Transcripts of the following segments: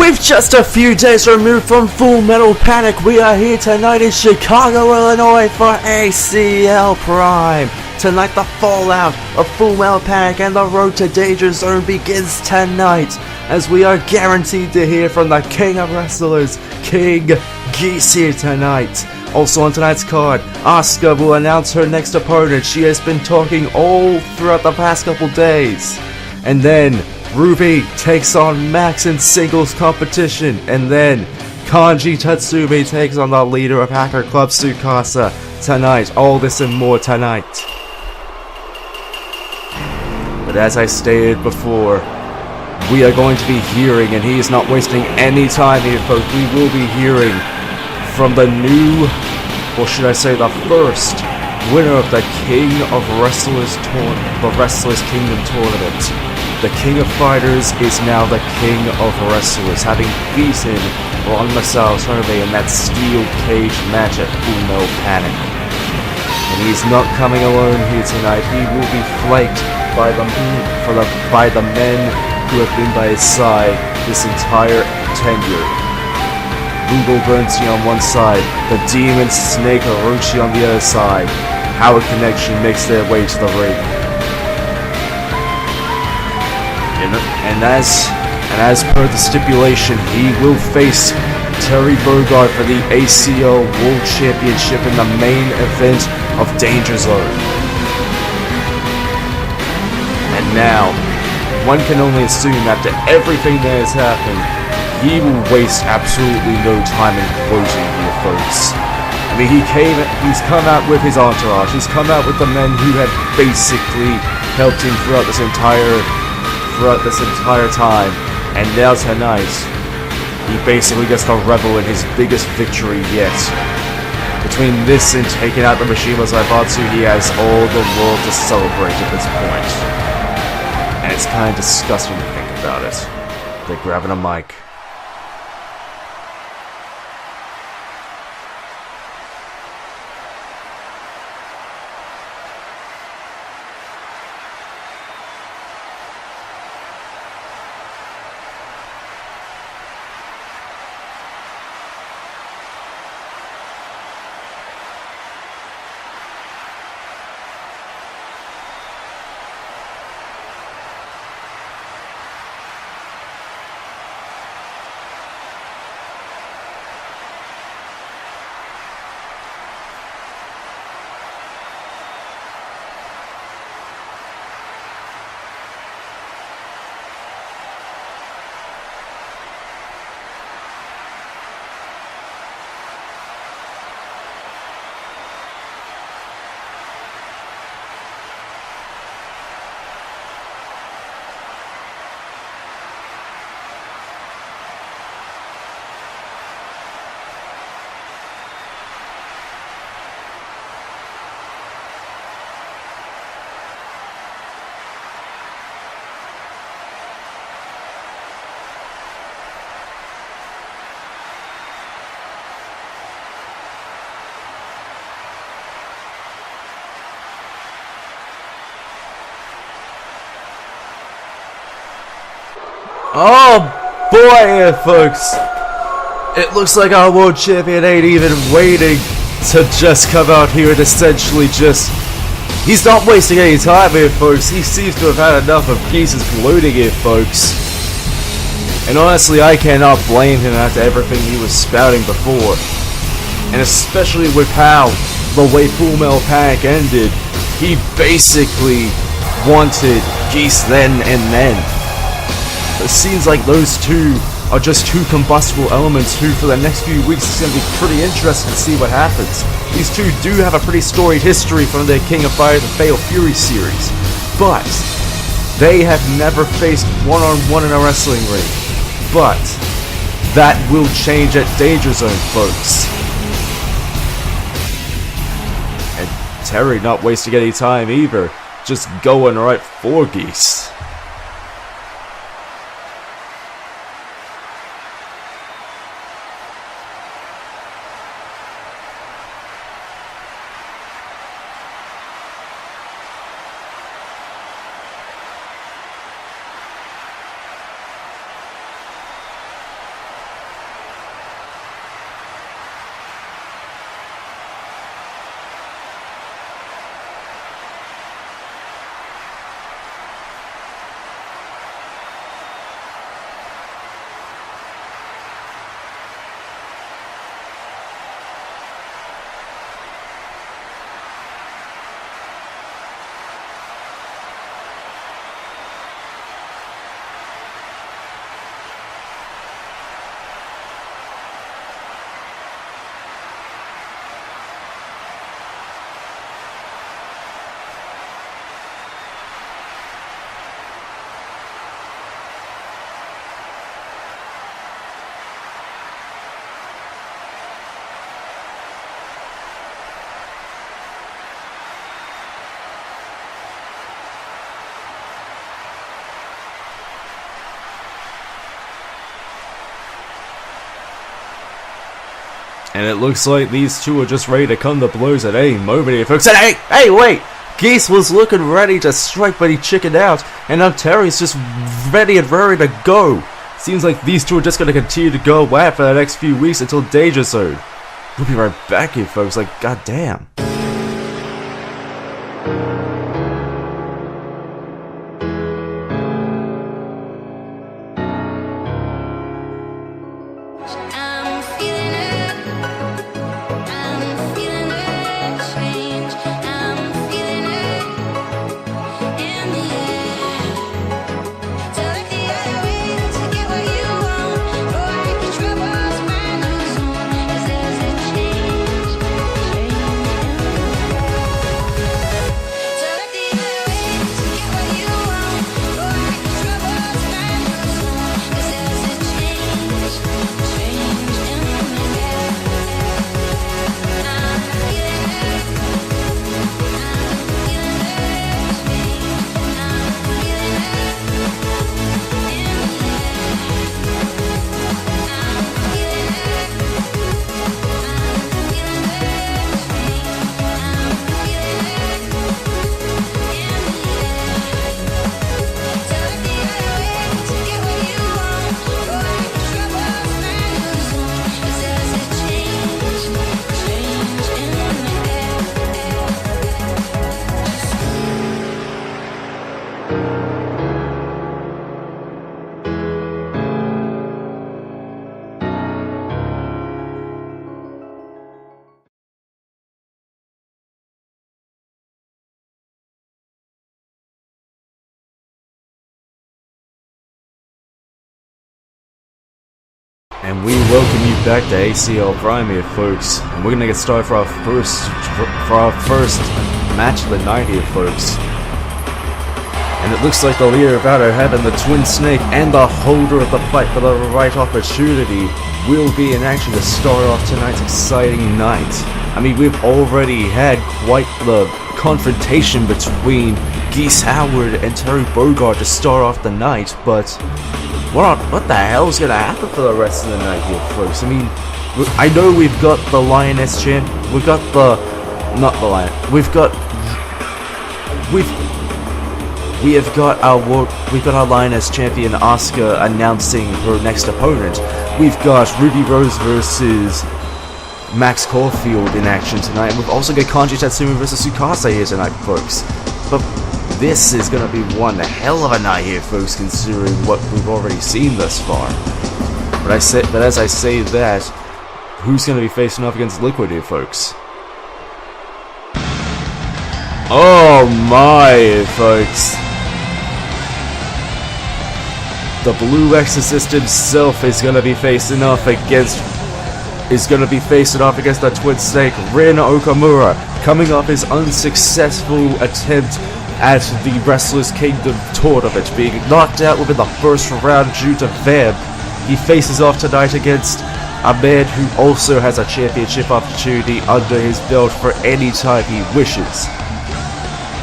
With just a few days removed from Full Metal Panic, we are here tonight in Chicago, Illinois for ACL Prime. Tonight the fallout of Full Metal Panic and the road to Danger Zone begins tonight, as we are guaranteed to hear from the King of Wrestlers, King Geese, here tonight. Also on tonight's card, Asuka will announce her next opponent. She has been talking all throughout the past couple days. And then Ruby takes on Max in singles competition, and then Kanji Tatsumi takes on the leader of Hacker Club, Tsukasa, tonight. All this and more tonight. But as I stated before, we are going to be hearing, and he is not wasting any time here, folks, we will be hearing from the new, or should I say the first, winner of the King of Wrestlers tournament, the Wrestlers Kingdom tournament. The King of Fighters is now the King of Wrestlers, having beaten Ron Masao Survey in that steel cage match at Full Metal Panic. And he's not coming alone here tonight. He will be flanked by the men who have been by his side this entire tenure. Google Bernstein on one side, the Demon Snake Orochi on the other side. Howard Connection makes their way to the ring. And as per the stipulation, he will face Terry Bogard for the ACL World Championship in the main event of Danger Zone. And now, one can only assume after everything that has happened, he will waste absolutely no time in closing here, folks. I mean, he's come out with his entourage, he's come out with the men who have basically helped him throughout this entire time, and now tonight, he basically gets to revel in his biggest victory yet. Between this and taking out the Mishima Zaibatsu, he has all the world to celebrate at this point. And it's kind of disgusting to think about it. They're grabbing a mic. Oh boy, folks, it looks like our world champion ain't even waiting to just come out here and essentially he's not wasting any time here, folks. He seems to have had enough of Geese's gloating here, folks. And honestly, I cannot blame him after everything he was spouting before. And especially with how the way Full Metal Panic ended, he basically wanted Geese then and then. It seems like those two are just two combustible elements who, for the next few weeks, it's going to be pretty interesting to see what happens. These two do have a pretty storied history from their King of Fighters and Fatal Fury series, but they have never faced one-on-one in a wrestling ring. But that will change at Danger Zone, folks. And Terry not wasting any time either, just going right for Geese. And it looks like these two are just ready to come to blows at any moment here, folks. And hey, wait! Geese was looking ready to strike, but he chickened out. And now Terry's just ready and raring to go. Seems like these two are just going to continue to go away for the next few weeks until Danger Zone. We'll be right back here, folks. Like, goddamn. And we welcome you back to ACL Prime here, folks. And we're gonna get started for our first match of the night here, folks. And it looks like the leader of Outer Heaven, the Twin Snake, and the holder of the fight for the right opportunity will be in action to start off tonight's exciting night. I mean, we've already had quite the confrontation between Geese Howard and Terry Bogard to start off the night, but what the hell is gonna happen for the rest of the night here, folks? I mean, I know we've got the Lioness champ, we've got the, not the Lion, we have got our Lioness champion Asuka announcing her next opponent. We've got Ruby Rose versus Max Caulfield in action tonight, and we've also got Kanji Tatsumi versus Tsukasa here tonight, folks. But this is going to be one hell of a night here, folks, considering what we've already seen thus far. But as I say that, who's going to be facing off against Liquid here, folks? Oh my, folks. The Blue Exorcist himself is going to be facing off against the Twin Snake, Rinn Okamura, coming off his unsuccessful attempt at the Wrestlers Kingdom tournament, being knocked out within the first round due to Veb. He faces off tonight against a man who also has a championship opportunity under his belt for any time he wishes.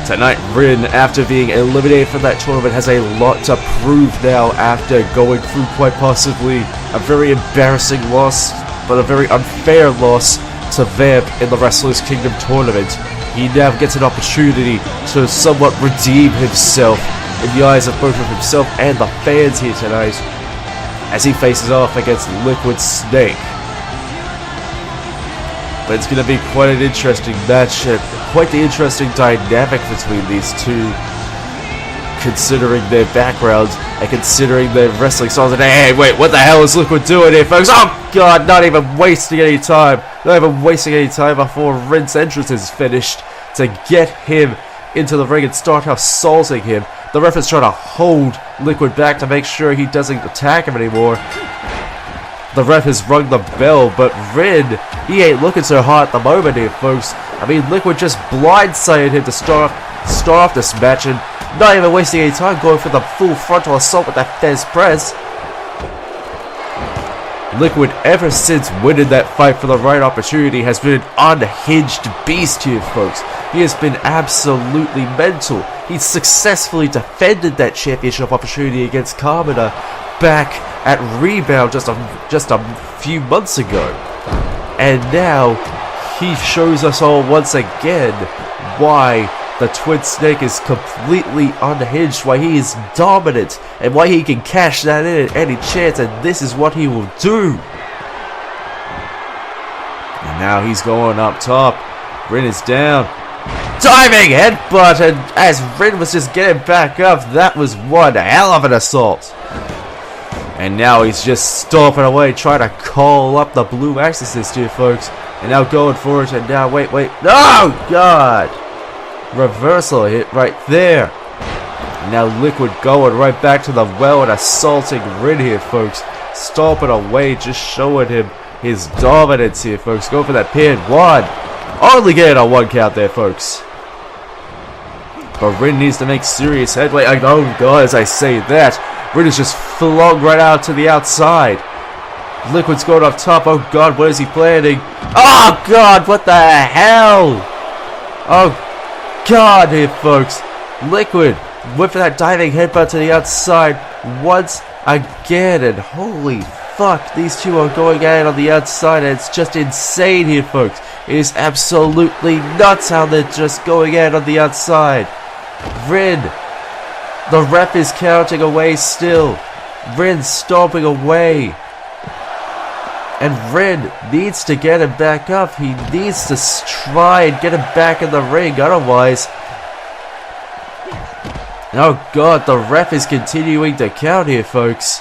Tonight, Rinn, after being eliminated from that tournament, has a lot to prove now after going through quite possibly a very embarrassing loss, but a very unfair loss to Veb in the Wrestlers Kingdom tournament. He now gets an opportunity to somewhat redeem himself in the eyes of both of himself and the fans here tonight as he faces off against Liquid Snake. But it's going to be quite an interesting match, quite the interesting dynamic between these two, considering their backgrounds and considering their wrestling styles. And hey, wait, what the hell is Liquid doing here, folks? Oh god, not even wasting any time before Rinn's entrance is finished to get him into the ring and start assaulting him. The ref is trying to hold Liquid back to make sure he doesn't attack him anymore. The ref has rung the bell, but Rinn, he ain't looking so hot at the moment here, folks. I mean, Liquid just blindsided him to start off this match, and not even wasting any time going for the full frontal assault with that Fez press. Liquid, ever since winning that fight for the right opportunity, has been an unhinged beast here, folks. He has been absolutely mental. He successfully defended that championship opportunity against Kamina back at Rebound just a few months ago. And now he shows us all once again why the Twin Snake is completely unhinged, why he is dominant, and why he can cash that in at any chance, and this is what he will do. And now he's going up top. Rinn is down. Diving headbutt, and as Rinn was just getting back up, that was one hell of an assault. And now he's just stomping away, trying to call up the Blue Exorcist here, folks. And now going for it, and now, wait. Oh, God! Reversal hit right there. And now Liquid going right back to the well and assaulting Rinn here, folks. Stomping away, just showing him his dominance here, folks. Go for that pin. One. Only getting a 1 count there, folks. But Rinn needs to make serious headway. Oh, God, as I say that, Rinn is just flung right out to the outside. Liquid's going up top. Oh, God, what is he planning? Oh, God, what the hell? Oh, God, here, folks. Liquid whipping that diving headbutt to the outside once again. And holy fuck, these two are going at it on the outside. And it's just insane here, folks. It is absolutely nuts how they're just going at it on the outside. Rinn. The ref is counting away still. Rinn stomping away. And Rinn needs to get him back up. He needs to try and get him back in the ring. Otherwise... Oh, God, the ref is continuing to count here, folks.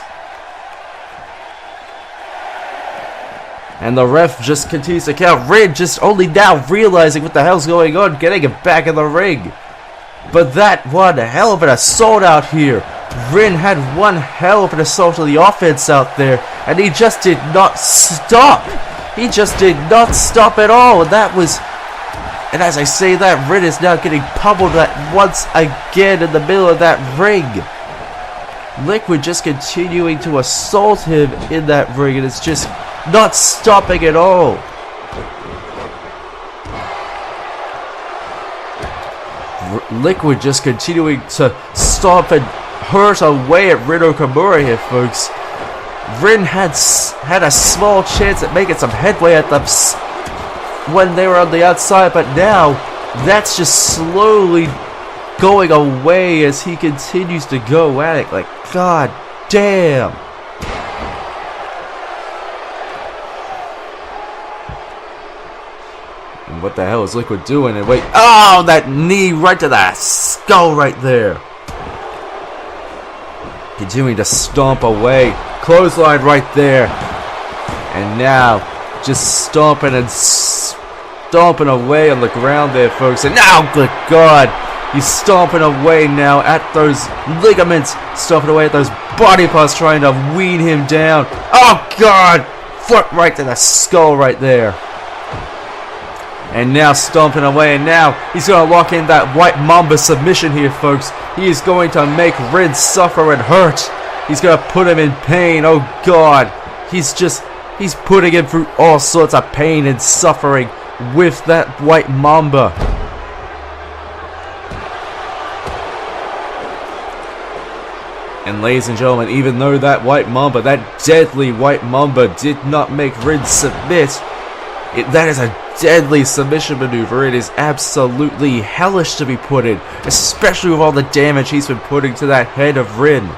And the ref just continues to count. Rinn just only now realizing what the hell's going on, getting him back in the ring. But that one hell of an assault out here. Rinn had one hell of an assault on the offense out there, and he just did not stop. He just did not stop at all, and that was... And as I say that, Rinn is now getting pummeled that once again in the middle of that ring. Liquid just continuing to assault him in that ring, and it's just not stopping at all. Liquid just continuing to stomp and hurt away at Rinn Okamura here, folks. Rinn had a small chance at making some headway at them when they were on the outside, but now that's just slowly going away as he continues to go at it. Like, god damn. And what the hell is Liquid doing? And wait, oh, that knee right to the skull right there. Continuing to stomp away. Clothesline right there. And now, just stomping and stomping away on the ground there, folks. And now, good God, he's stomping away now at those ligaments. Stomping away at those body parts, trying to wean him down. Oh, God! Foot right to the skull right there. And now stomping away, and now he's going to lock in that White Mamba submission here, folks. He is going to make Rinn suffer and hurt. He's going to put him in pain. Oh, God. He's putting him through all sorts of pain and suffering with that White Mamba. And ladies and gentlemen, even though that White Mamba, that deadly White Mamba, did not make Rinn submit, that is a deadly submission maneuver. It is absolutely hellish to be put in, especially with all the damage he's been putting to that head of Rinn.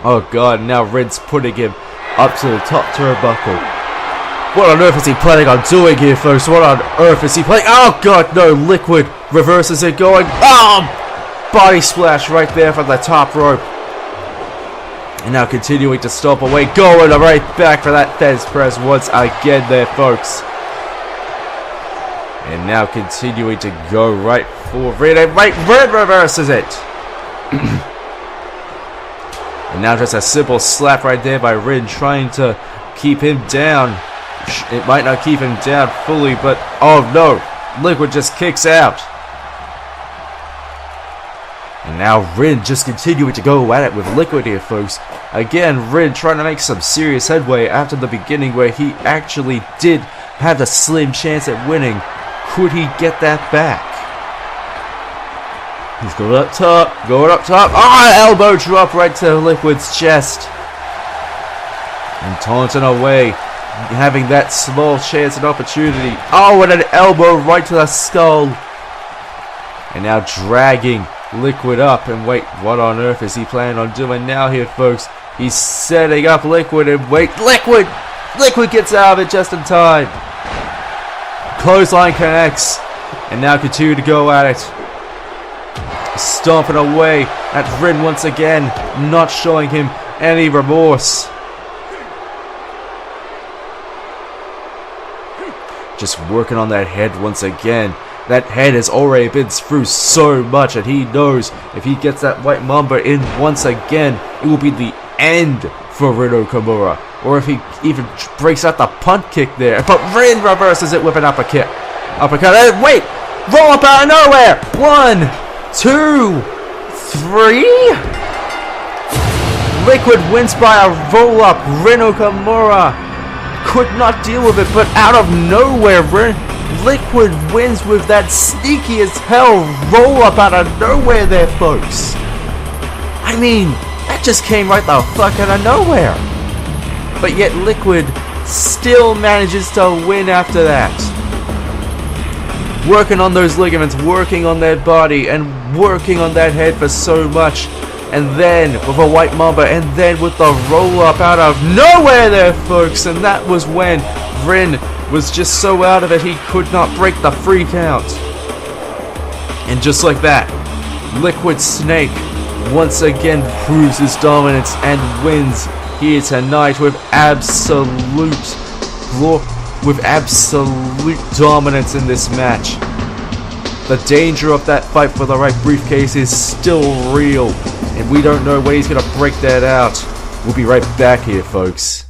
Oh God, now Rinn's putting him up to the top turnbuckle. What on earth is he planning on doing here, folks? What on earth is he planning? Oh God, no! Liquid reverses it, going, oh! Body splash right there from the top rope. And now continuing to stomp away, going right back for that Fez press once again there, folks. And now continuing to go right for Rinn, and Rinn reverses it. And now just a simple slap right there by Rinn, trying to keep him down. It might not keep him down fully, but oh no, Liquid just kicks out. And now Rinn just continuing to go at it with Liquid here, folks. Again, Rinn trying to make some serious headway after the beginning where he actually did have a slim chance at winning. Could he get that back? He's going up top, going up top. Ah, elbow drop right to Liquid's chest. And taunting away. having that small chance and opportunity. Oh, and an elbow right to the skull. And now dragging Liquid up. And wait, what on earth is he planning on doing now here, folks? He's setting up Liquid, and wait, Liquid gets out of it just in time. Clothesline connects, and now continue to go at it. Stomping away at Rinn once again, not showing him any remorse. Just working on that head once again. That head has already been through so much, and he knows if he gets that white mamba in once again, it will be the end for Rinn Okamura. Or if he even breaks out the punt kick there. But Rinn reverses it with an uppercut. And wait! Roll up out of nowhere! 1, 2, 3. Liquid wins by a roll up. Rinn Okamura could not deal with it, but out of nowhere, Liquid wins with that sneaky as hell roll up out of nowhere there, folks. I mean, that just came right the fuck out of nowhere. But yet Liquid still manages to win after that. Working on those ligaments, working on their body, and working on that head for so much. And then with a white mamba, and then with the roll up out of nowhere there, folks. And that was when Rinn was just so out of it he could not break the 3 count. And just like that, Liquid Snake once again proves his dominance and wins here tonight with absolute dominance in this match. The danger of that fight for the right briefcase is still real, and we don't know when he's going to break that out. We'll be right back here, folks.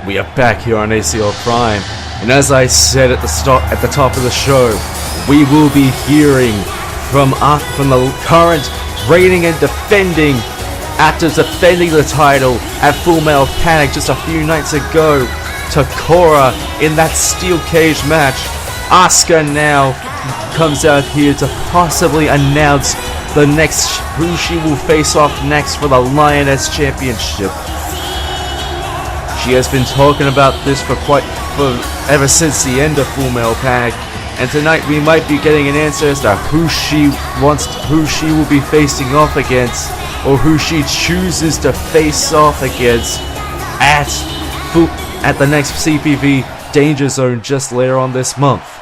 We are back here on ACL Prime, and as I said at the top of the show, we will be hearing from the current reigning and defending, after defending the title at Full Metal Panic just a few nights ago, Takora in that steel cage match. Asuka now comes out here to possibly announce the next who she will face off next for the Lioness Championship. She has been talking about this for ever since the end of Full Metal Panic, and tonight we might be getting an answer as to who she will be facing off against, or who she chooses to face off against at the next CPV Danger Zone just later on this month.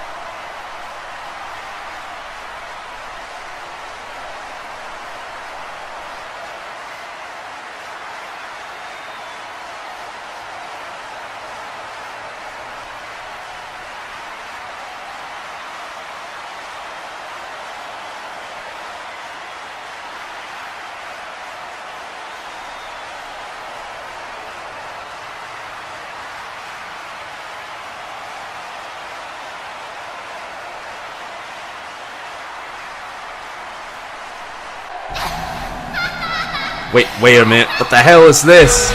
Wait a minute, what the hell is this?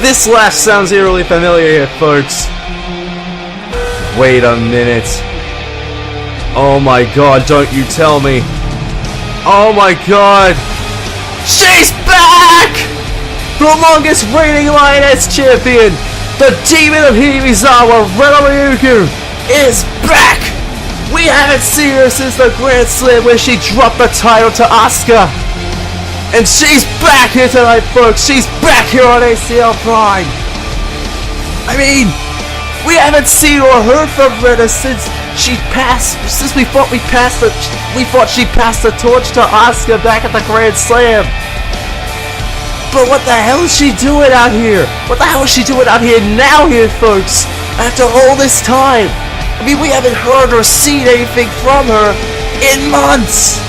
This laugh sounds eerily familiar here, folks. Wait a minute. Oh my god, don't you tell me. Oh my god. She's back! The longest reigning Lioness Champion, the Demon of Himizawa, Ryuku, is back! We haven't seen her since the Grand Slam where she dropped the title to Asuka. And she's back here tonight, folks. She's back here on ACL Prime. I mean, we haven't seen or heard from Rinn since she passed. Since we thought she passed the torch to Asuka back at the Grand Slam. But what the hell is she doing out here? What the hell is she doing out here now here, folks? After all this time. I mean, we haven't heard or seen anything from her in months.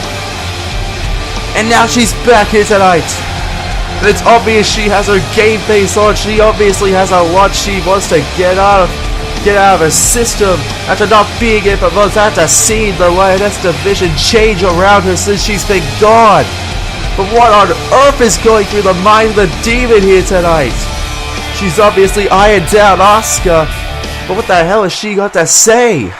And now she's back here tonight. And it's obvious she has her game face on. She obviously has a lot she wants to get out of her system after not being here for months, after seeing the Lioness division change around her since she's been gone. But what on earth is going through the mind of the demon here tonight? She's obviously eyeing down Asuka, but what the hell has she got to say?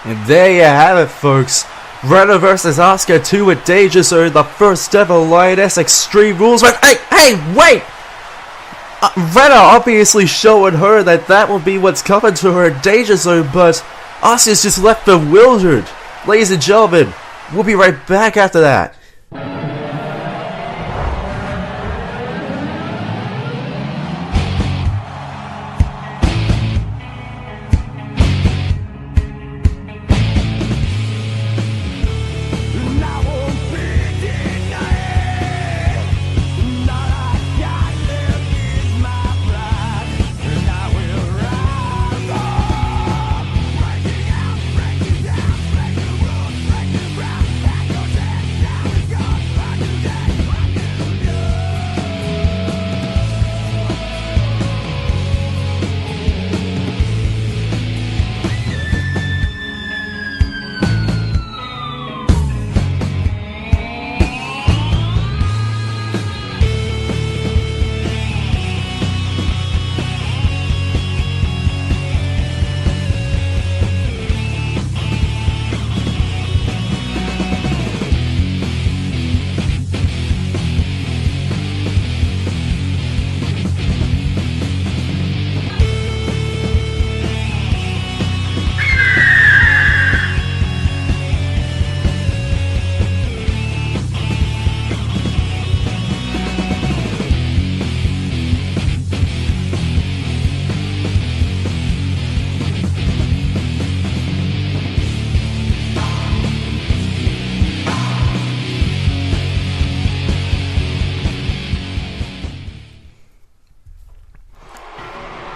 And there you have it, folks. Rinn versus Asuka 2 at Danger Zone, the first ever Lioness Extreme Rules match. Hey, wait! Rinn obviously showing her that will be what's coming to her at Danger Zone, but Asuka's just left bewildered. Ladies and gentlemen, we'll be right back after that.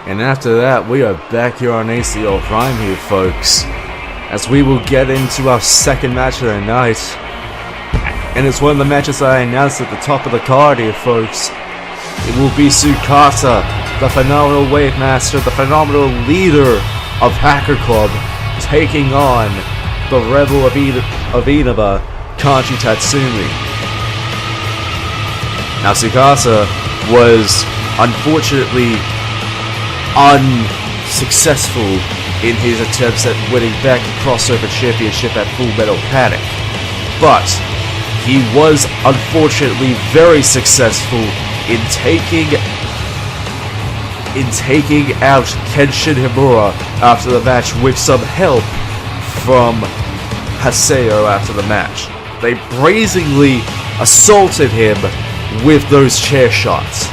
And after that, we are back here on ACL Prime here, folks, as we will get into our second match of the night. And it's one of the matches that I announced at the top of the card here, folks. It will be Tsukasa, the phenomenal Wave Master, the phenomenal leader of Hacker Club, taking on the Rebel of Inaba, Kanji Tatsumi. Now, Tsukasa was unfortunately unsuccessful in his attempts at winning back the crossover championship at Full Metal Panic, but he was unfortunately very successful in taking out Kenshin Himura after the match with some help from Haseo after the match. They brazenly assaulted him with those chair shots.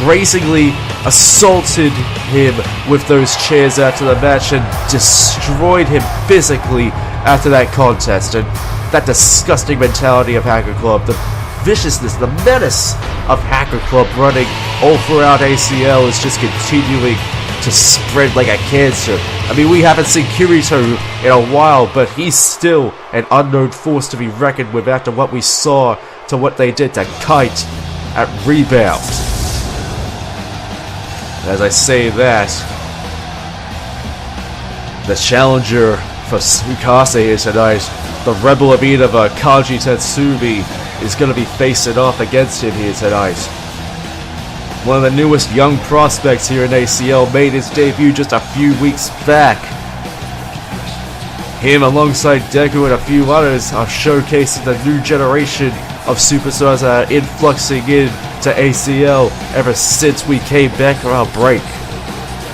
Brazenly assaulted him with those chairs after the match and destroyed him physically after that contest. And that disgusting mentality of Hacker Club, the viciousness, the menace of Hacker Club running all throughout ACL is just continuing to spread like a cancer. I mean, we haven't seen Kirito in a while, but he's still an unknown force to be reckoned with after what we saw to what they did to Kite at Rebound. As I say that, the challenger for Tsukasa here tonight, the Rebel of Inaba, Kanji Tatsumi, is going to be facing off against him here tonight. One of the newest young prospects here in ACL made his debut just a few weeks back. Him alongside Deku and a few others are showcasing the new generation of superstars that are influxing into ACL ever since we came back from our break.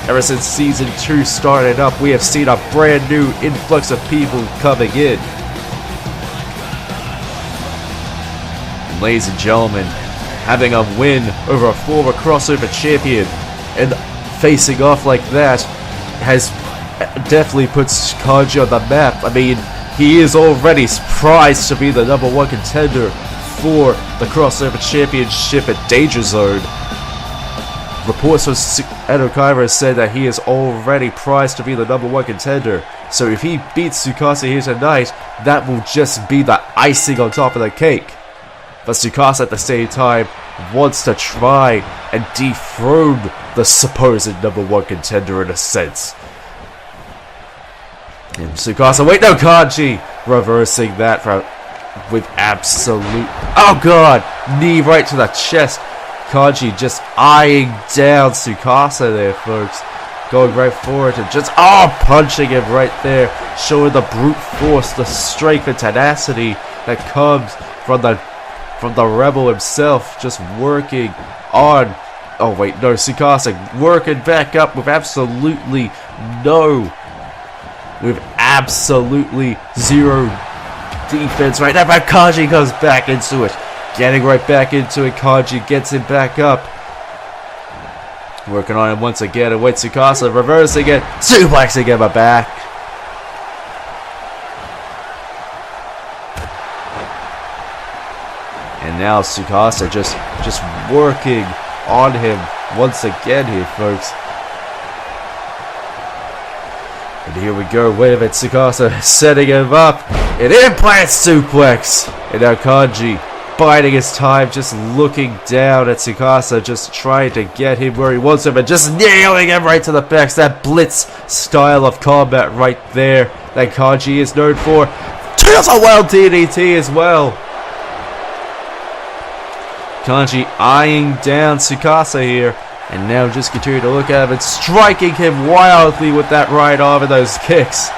Ever since Season 2 started up, we have seen a brand new influx of people coming in. And ladies and gentlemen, having a win over a former crossover champion and facing off like that has definitely puts Kanji on the map. I mean, he is already prized to be the #1 contender for the crossover championship at Danger Zone. Reports from Edo Kaira said that he is already prized to be the #1 contender. So if he beats Tsukasa here tonight, that will just be the icing on top of the cake. But Tsukasa at the same time wants to try and dethrone the supposed #1 contender in a sense. And Tsukasa, wait, no, Kanji reversing that with absolute, oh god, knee right to the chest. Kanji just eyeing down Tsukasa there, folks. Going right for it and just, punching him right there. Showing the brute force, the strength and tenacity that comes from the Rebel himself. Just working on, oh wait, no, Tsukasa working back up with absolutely zero defense right now. But Kanji comes back into it. Getting right back into it, Kanji gets him back up. Working on him once again, and wait, Tsukasa reversing it, suplexing him back. And now Tsukasa just working on him once again here, folks. And here we go, wait a minute, Tsukasa setting him up. An implant suplex. And now Kanji biding his time, just looking down at Tsukasa, just trying to get him where he wants him, and just nailing him right to the back. It's that blitz style of combat right there that Kanji is known for. Does a well DDT as well. Kanji eyeing down Tsukasa here, and now just continue to look at him and striking him wildly with that right arm and those kicks.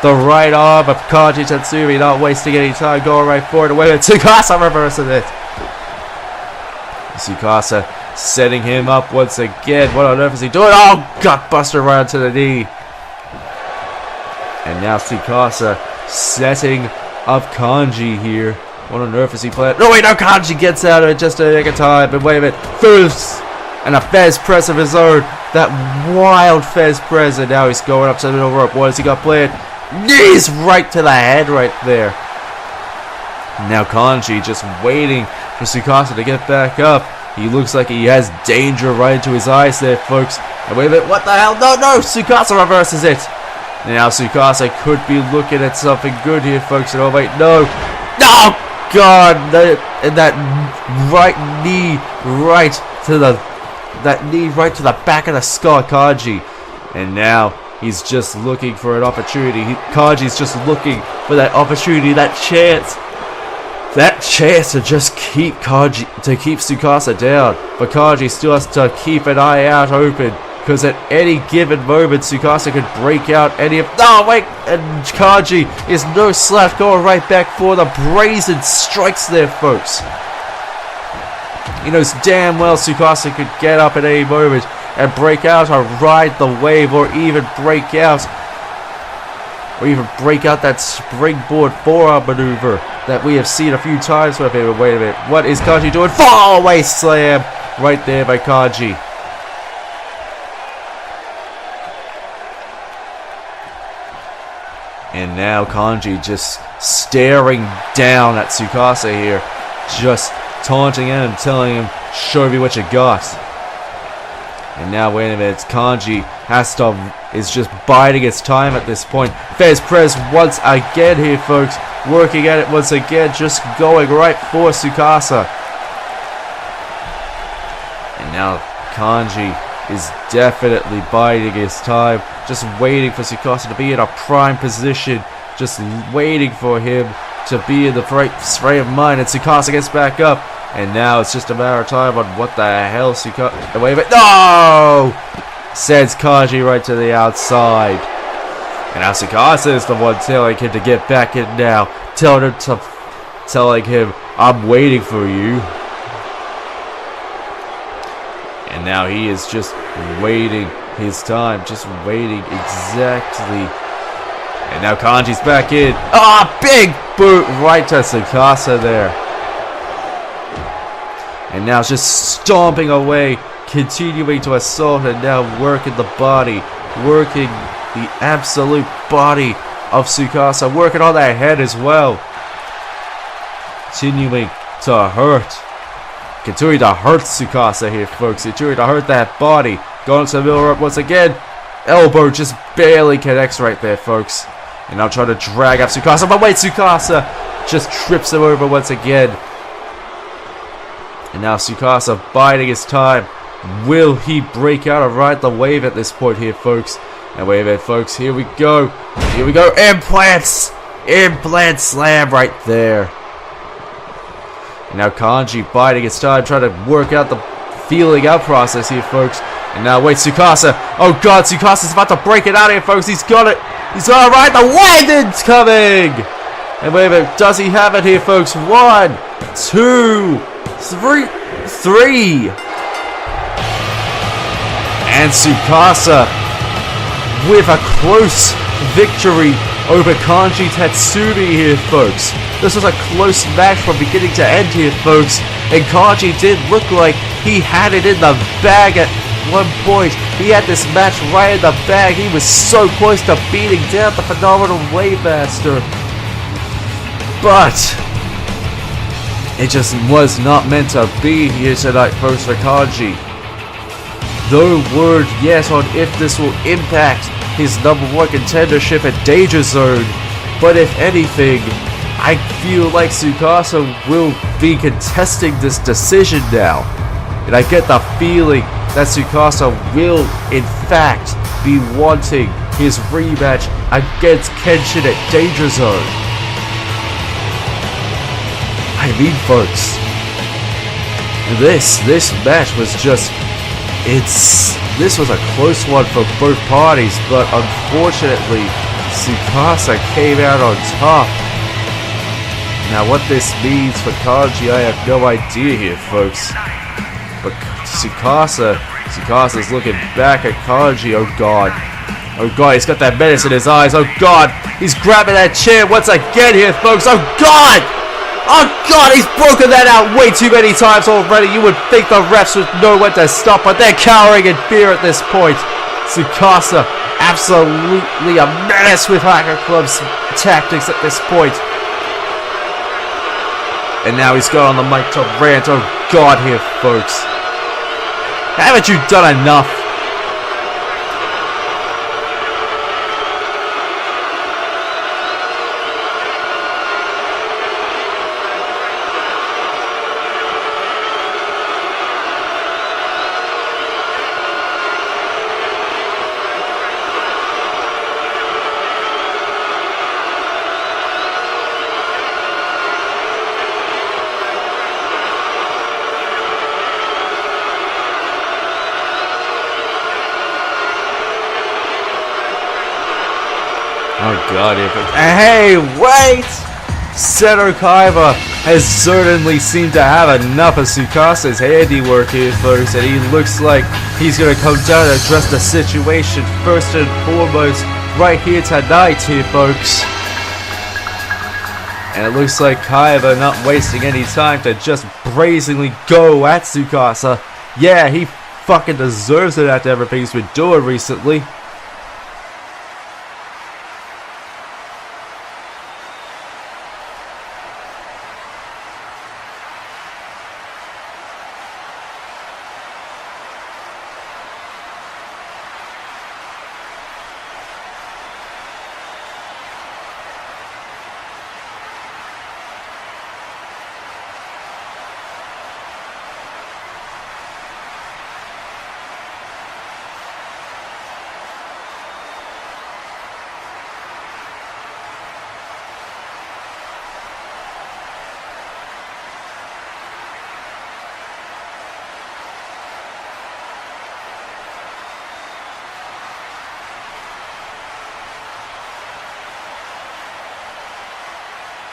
The right arm of Kanji Tatsumi, not wasting any time, going right forward. Wait a minute, Tsukasa reversing it. Tsukasa setting him up once again. What on earth is he doing? Oh, gutbuster right onto the knee. And now Tsukasa setting up Kanji here. What on earth is he playing? No, wait, no, Kanji gets out of it just to take a time. But wait a minute, first, and a Fez press of his own. That wild Fez press, and now he's going up to the middle rope. What has he got planned? Knees right to the head right there. Now Kanji just waiting for Tsukasa to get back up. He looks like he has danger right into his eyes there, folks. And wait a minute, what the hell? No, Tsukasa reverses it. Now Tsukasa could be looking at something good here, folks. And oh wait, no, God! And that right knee right to the back of the skull, Kanji. And now he's just looking for an opportunity. Kanji's just looking for that opportunity, that chance to just keep Tsukasa down. But Kanji still has to keep an eye out open, because at any given moment Tsukasa could break out any of. Oh wait, and Kanji is no slouch, going right back for the brazen strikes there, folks. He knows damn well Tsukasa could get up at any moment and break out or ride the wave, or even break out that springboard forearm maneuver that we have seen a few times with him. Wait a minute, what is Kanji doing? Fall away slam right there by Kanji. And now Kanji just staring down at Tsukasa here, just taunting him, telling him, show me what you got. And now wait a minute, Kanji is just biding its time at this point. Fez press once again here, folks, working at it once again, just going right for Tsukasa. And now Kanji is definitely biding his time, just waiting for Tsukasa to be in a prime position, just waiting for him to be in the right frame of mind. And Tsukasa gets back up, and now it's just a matter of time on what the hell Tsukasa. Wait a minute, no! Sends Kanji right to the outside. And now Tsukasa is the one telling him to get back in now, telling him, I'm waiting for you. And now he is just waiting his time, just waiting exactly. And now Kanji's back in. Ah, big boot right to Tsukasa there. And now it's just stomping away, continuing to assault, and now working the body, working the absolute body of Tsukasa, working on that head as well. Continuing to hurt. Continuing to hurt Tsukasa here, folks. Continuing to hurt that body. Going to the middle rope once again. Elbow just barely connects right there, folks. And now trying to drag up Tsukasa. But wait, Tsukasa just trips him over once again. And now Tsukasa biding his time. Will he break out and ride the wave at this point here, folks? And wait a minute, folks. Here we go. Here we go. Implants. Implant slam right there. And now Kanji biding his time, trying to work out the feeling out process here, folks. And now wait, Tsukasa. Oh god, Tsukasa's about to break it out here, folks. He's got it. He's gonna ride the wave. It's coming. And wait a minute, does he have it here, folks? 1, 2, 3. And Tsukasa with a close victory over Kanji Tatsumi here, folks. This was a close match from beginning to end here, folks. And Kanji did look like he had it in the bag at one point. He had this match right in the bag. He was so close to beating down the phenomenal Wave Master. But it just was not meant to be here tonight, folks, for Kanji. No word yet on if this will impact his #1 contendership at Danger Zone, but if anything, I feel like Tsukasa will be contesting this decision now, and I get the feeling that Tsukasa will in fact be wanting his rematch against Kenshin at Danger Zone. I mean, folks, this match was just, this was a close one for both parties, but unfortunately, Tsukasa came out on top. Now, what this means for Kanji, I have no idea here, folks. But Tsukasa's looking back at Kanji. Oh god. Oh god, he's got that menace in his eyes. Oh god, he's grabbing that chair once again here, folks. Oh god! Oh god, he's broken that out way too many times already. You would think the refs would know when to stop, but they're cowering in fear at this point. Tsukasa, absolutely a menace with Hacker Club's tactics at this point. And now he's got on the mic to rant. Oh god here, folks. Haven't you done enough? Oh god, hey, wait! Seto Kaiba has certainly seemed to have enough of Tsukasa's handiwork here, folks, and he looks like he's gonna come down and address the situation first and foremost right here tonight here, folks. And it looks like Kaiba not wasting any time to just brazenly go at Tsukasa. Yeah, he fucking deserves it after everything he's been doing recently.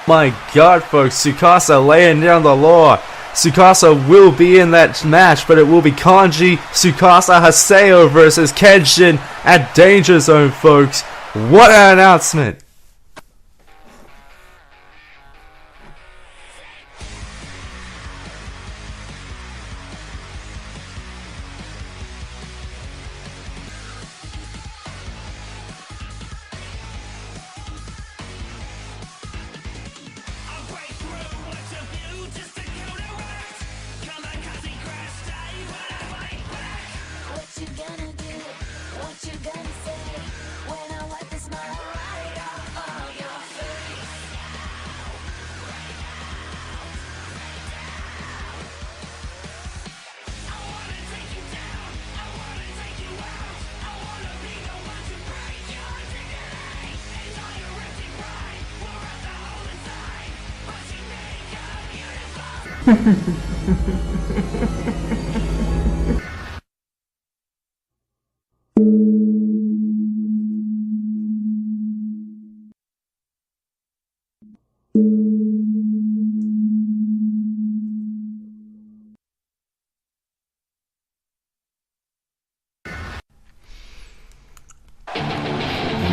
my god, folks. Tsukasa laying down the law. Tsukasa will be in that match, but it will be Kanji, Tsukasa, Haseo versus Kenshin at Danger Zone, folks. What an announcement!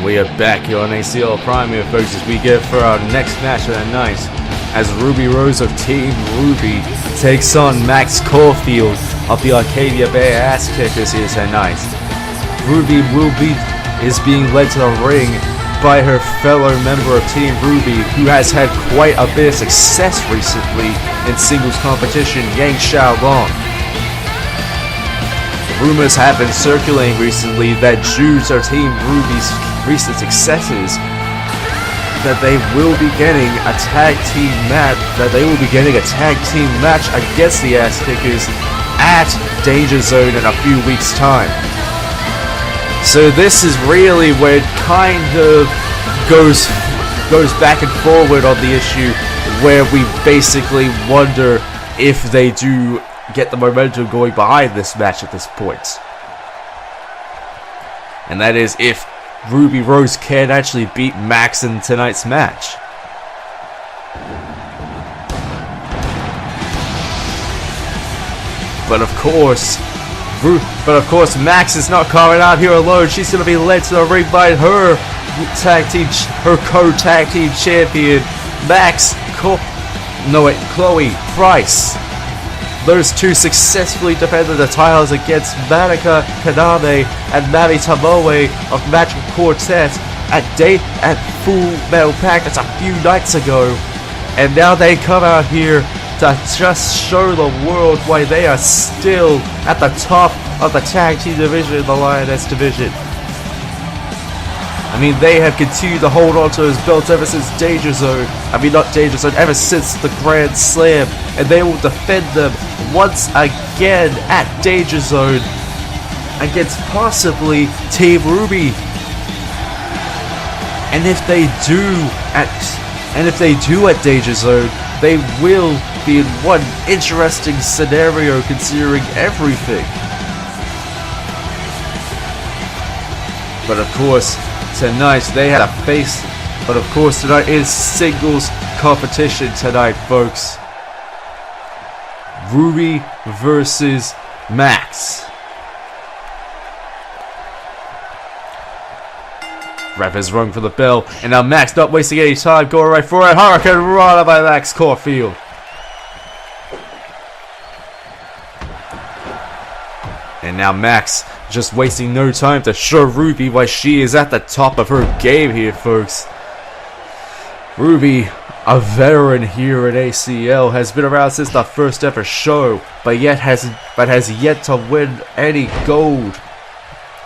We are back here on ACL Prime here, folks, as we get for our next match of the night, as Ruby Rose of Team Ruby takes on Max Caulfield of the Arcadia Bay Ass Kickers here tonight. Ruby is being led to the ring by her fellow member of Team Ruby, who has had quite a bit of success recently in singles competition, Yang Xiaolong. Rumors have been circulating recently that due to Team Ruby's recent successes, that they will be getting a tag team match. Against the Ass Kickers at Danger Zone in a few weeks' time. So this is really where it kind of goes back and forward on the issue, where we basically wonder if they do get the momentum going behind this match at this point. And that is if Ruby Rose can actually beat Max in tonight's match. But of course, Max is not coming out here alone. She's going to be led to the ring by her co-tag team champion, Chloe Price. Those two successfully defended the titles against Manika Kaname and Mami Tamoe of Magic Quartet at Full Metal Package a few nights ago. And now they come out here to just show the world why they are still at the top of the tag team division, the Lioness division. I mean, they have continued to hold on to those belts ever since Danger Zone. Ever since the Grand Slam. And they will defend them once again at Danger Zone against possibly Team Ruby. And if they do at Danger Zone, they will be in one interesting scenario considering everything. But of course, tonight they had a face. But of course, tonight is singles competition tonight, folks. Ruby versus Max. Ref is rung for the bell, and now Max, not wasting any time, going right for it. Hurricane Rana by Max Caulfield. And now Max just wasting no time to show Ruby why she is at the top of her game here, folks. Ruby, a veteran here at ACL, has been around since the first ever show, but has yet to win any gold.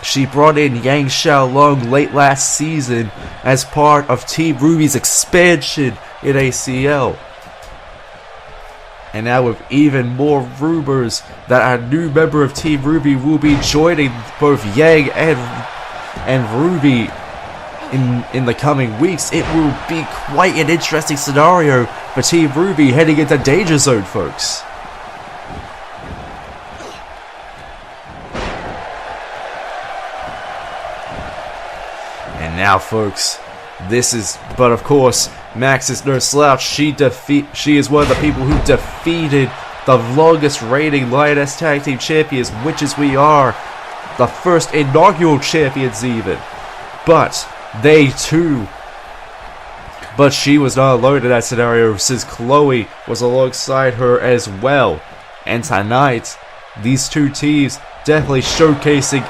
She brought in Yang Xiaolong late last season as part of Team Ruby's expansion in ACL. And now with even more rumors that a new member of Team Ruby will be joining both Yang and Ruby in the coming weeks, it will be quite an interesting scenario for Team Ruby heading into Danger Zone, folks. And now, folks, but of course, Max is no slouch. She is one of the people who defeated the longest reigning Lioness Tag Team Champions, which is we are. The first inaugural champions even. But they too. But she was not alone in that scenario, since Chloe was alongside her as well. And tonight, these two teams definitely showcasing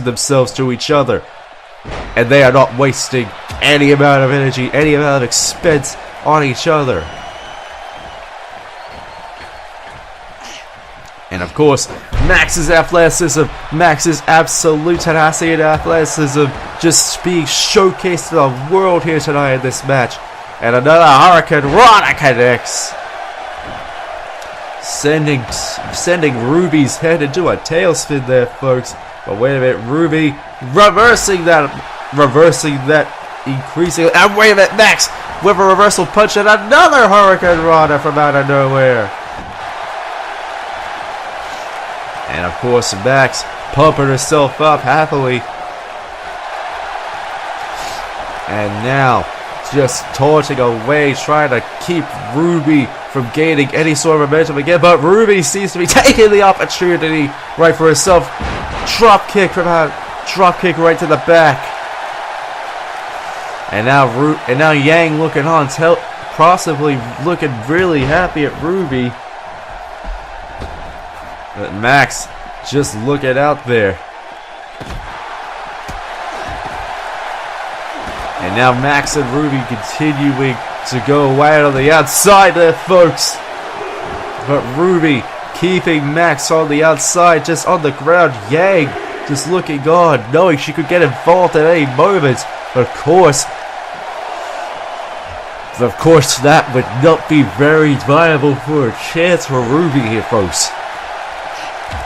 themselves to each other. And they are not wasting any amount of energy, any amount of expense on each other. And of course, Max's athleticism, Max's absolute tenacity and athleticism just being showcased to the world here tonight in this match. And another Hurricane Rana connects, sending Ruby's head into a tailspin there, folks. But wait a minute, Ruby reversing that, increasing. And wait a minute, Max with a reversal punch and another Hurricane Rana from out of nowhere. And of course, Max pumping herself up happily. And now just taunting away, trying to keep Ruby from gaining any sort of momentum again. But Ruby seems to be taking the opportunity right for herself. Drop kick right to the back. And now Yang looking on, possibly looking really happy at Ruby. But Max just looking out there. And now Max and Ruby continuing to go away on the outside there, folks. But Ruby keeping Max on the outside, just on the ground. Yang just looking on, knowing she could get involved at any moment. But of course, that would not be very viable for a chance for Ruby here, folks.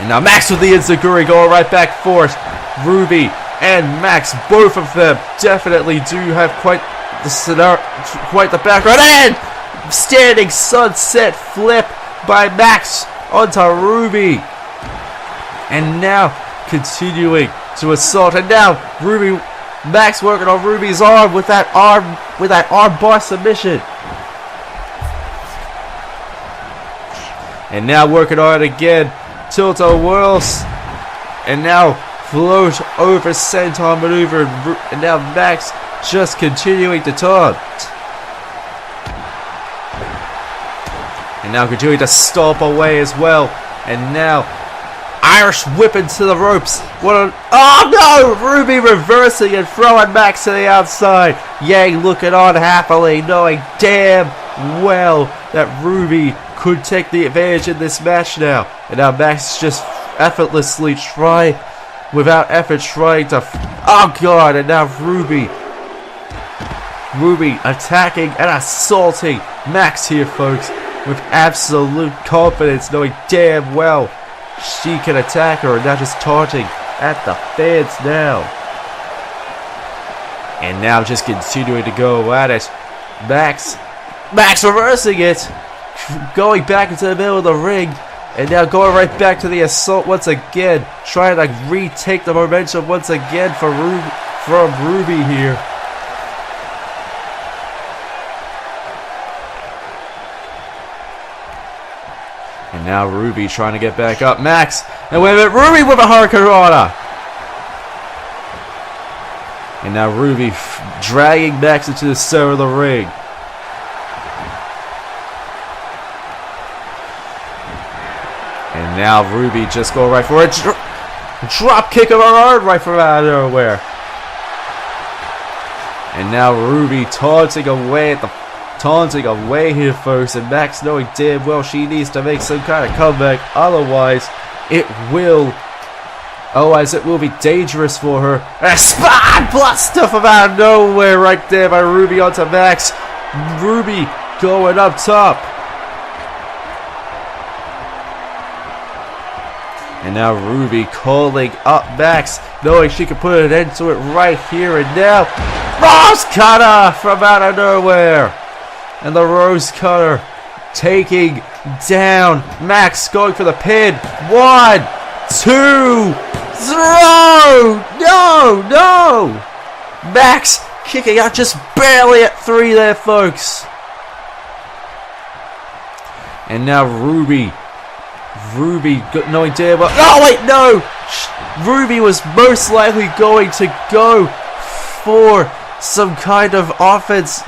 And now Max with the Enziguri going right back for it. Ruby and Max, both of them definitely do have quite the scenario, quite the background. And standing sunset flip by Max onto Ruby. And now continuing to assault. And now Max working on Ruby's arm with that arm bar submission. And now working on it again. Tilt-o whirls, and now float over senton maneuver, and now Max just continuing to taunt, and now continuing to stomp away as well, and now Irish whip into the ropes. Oh no! Ruby reversing and throwing Max to the outside. Yang looking on happily, knowing damn well that Ruby could take the advantage in this match now. And now Max just effortlessly without effort trying to, oh god, and now Ruby attacking and assaulting Max here, folks, with absolute confidence, knowing damn well she can attack her, and now just taunting at the fans now. And now just continuing to go at it. Max reversing it, going back into the middle of the ring, and now going right back to the assault once again, trying to retake the momentum once again from Ruby here. And now Ruby trying to get back up. Max, and wait a minute, Ruby with a Hurricane Rana. And now Ruby dragging Max into the center of the ring. And now Ruby just going right for it. Drop kick of her arm right from out of nowhere. And now Ruby taunting away here, folks. And Max knowing damn well she needs to make some kind of comeback. Otherwise, it will be dangerous for her. A spot buster from out of nowhere right there by Ruby onto Max. Ruby going up top. And now Ruby calling up Max, knowing she can put an end to it right here and now. Rose Cutter from out of nowhere. And the Rose Cutter taking down Max, going for the pin. 1, 2, 3. No. Max kicking out just barely at 3 there, folks. And now Ruby knowing damn well. Oh wait, no! Ruby was most likely going to go for some kind of offense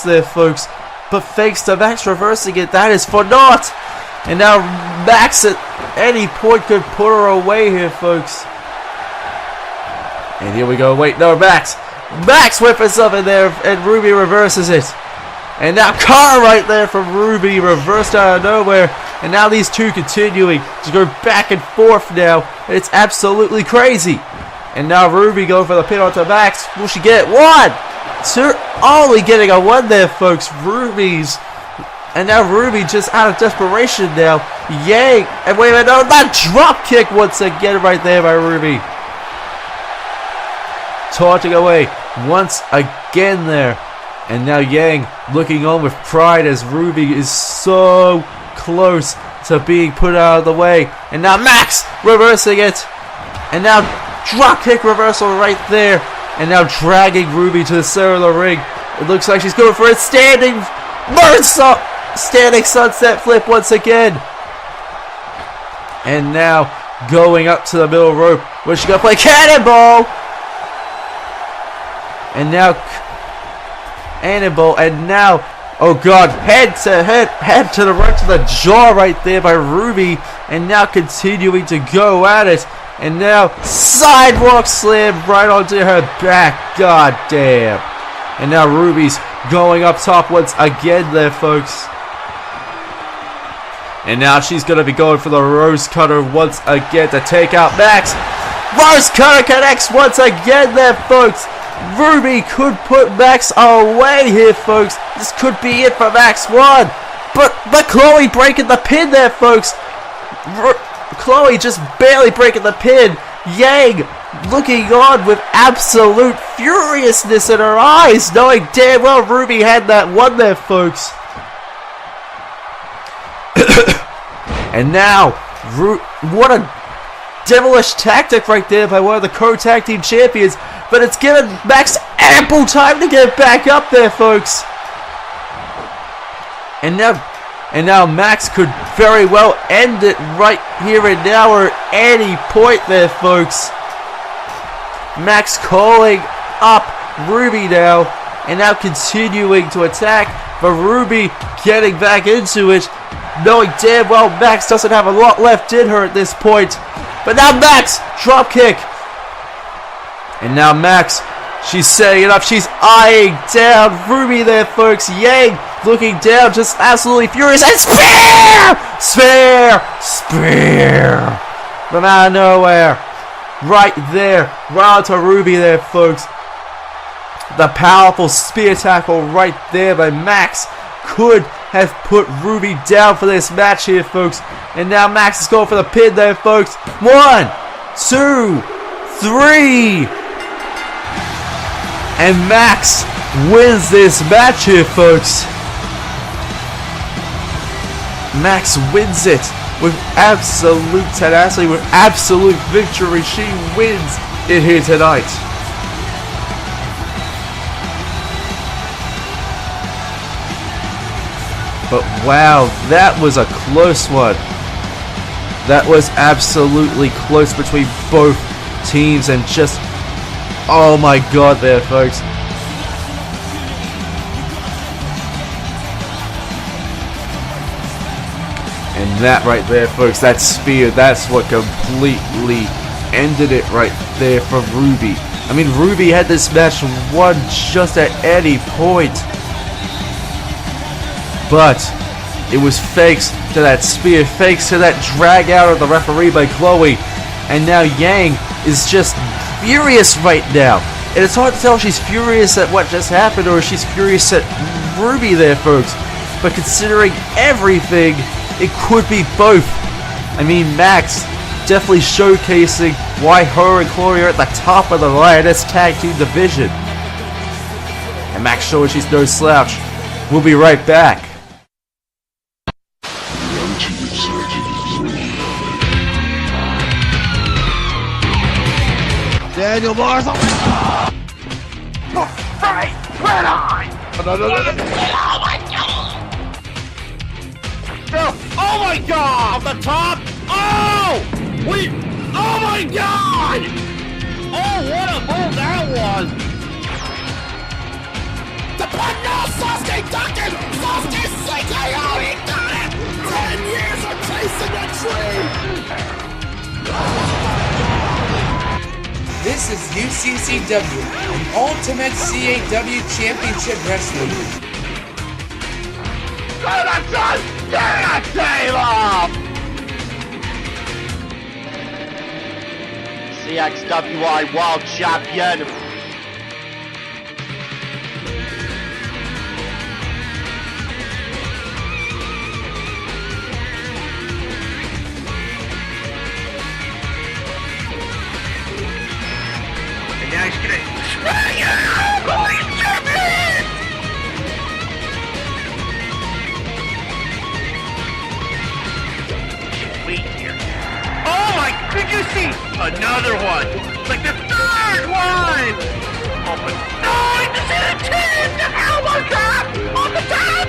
there, folks. But thanks to Max reversing it, that is for naught. And now Max at any point could put her away here, folks. And here we go. Wait, no, Max whipping something there, and Ruby reverses it. And now car right there from Ruby, reversed out of nowhere. And now these two continuing to go back and forth now. It's absolutely crazy. And now Ruby going for the pin onto Max. Will she get 1? 2, only getting a 1 there, folks. And now Ruby just out of desperation now. Yang, and wait a minute, no, that drop kick once again right there by Ruby. Taunting away once again there. And now Yang looking on with pride as Ruby is so close to being put out of the way. And now Max reversing it. And now drop kick reversal right there. And now dragging Ruby to the center of the ring. It looks like she's going for a standing sunset flip once again. And now going up to the middle rope. Where she's going to play cannonball. And now oh god, head to the right to the jaw right there by Ruby. And now continuing to go at it. And now sidewalk slam right onto her back. God damn. And now Ruby's going up top once again there, folks. And now she's going to be going for the Rose Cutter once again to take out Max. Rose Cutter connects once again there, folks. Ruby could put Max away here, folks. This could be it for Max 1. But Chloe breaking the pin there, folks. Chloe just barely breaking the pin. Yang looking on with absolute furiousness in her eyes, knowing damn well Ruby had that 1 there, folks. And now, what a devilish tactic right there by one of the co-tag team champions. But it's given Max ample time to get back up there, folks. And now Max could very well end it right here and now or at any point there, folks. Max calling up Ruby now. And now continuing to attack. But Ruby getting back into it. Knowing damn well Max doesn't have a lot left in her at this point. But now Max, drop kick. And now Max, she's setting it up. She's eyeing down Ruby there, folks. Yang looking down, just absolutely furious. And spear! From out of nowhere. Right there. Right onto Ruby there, folks. The powerful spear tackle right there by Max could have put Ruby down for this match here, folks. And now Max is going for the pin there, folks. 1, 2, 3. And Max wins this match here, folks. Max wins it with absolute tenacity, with absolute victory. She wins it here tonight. But wow, that was a close one. That was absolutely close between both teams, and just, oh my god there, folks. And that right there, folks, that spear, that's what completely ended it right there for Ruby. I mean, Ruby had this match won just at any point. But it was thanks to that spear, thanks to that drag out of the referee by Chloe. And now Yang is just furious right now. And it's hard to tell if she's furious at what just happened or if she's furious at Ruby there, folks. But considering everything, it could be both. I mean, Max definitely showcasing why her and Chloe are at the top of the Lioness Tag Team division. And Max showing she's no slouch. We'll be right back. Daniel Mars. Right! Right on! No, no, no, no, no. Oh my god! No. Oh my god! Off the top! Oh! Wait! Oh my god! Oh, what a move that was! The button! No! Sasuke ducking! Sasuke sinking! Oh, he got it! 10 years of chasing a dream! This is UCCW, an Ultimate CAW Championship Wrestling. Get a tail off! CXWI World Champion. And now he's gonna spring it! Holy champion! Wait here. Oh my, did you see? Another one! Like the third one! Oh my, no! You see the team! The elbow drop! On the top!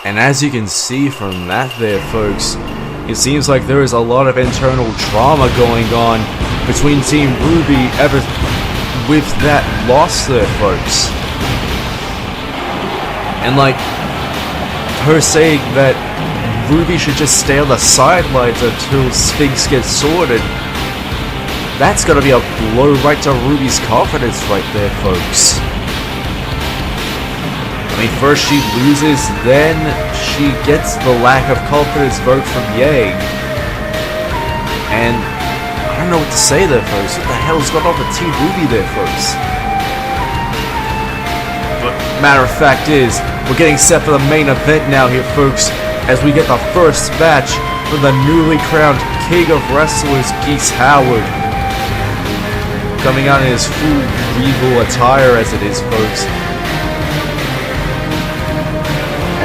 And as you can see from that there, folks, it seems like there is a lot of internal drama going on between Team Ruby with that loss there, folks. And like, her saying that Ruby should just stay on the sidelines until things get sorted, that's gonna be a blow right to Ruby's confidence right there, folks. I mean, first she loses, then she gets the lack of confidence vote from Yang. And I don't know what to say there, folks. What the hell's going on with Team Ruby there, folks? But matter of fact is, we're getting set for the main event now here, folks, as we get the first match for the newly crowned King of Wrestlers, Geese Howard. Coming out in his full regal attire as it is, folks.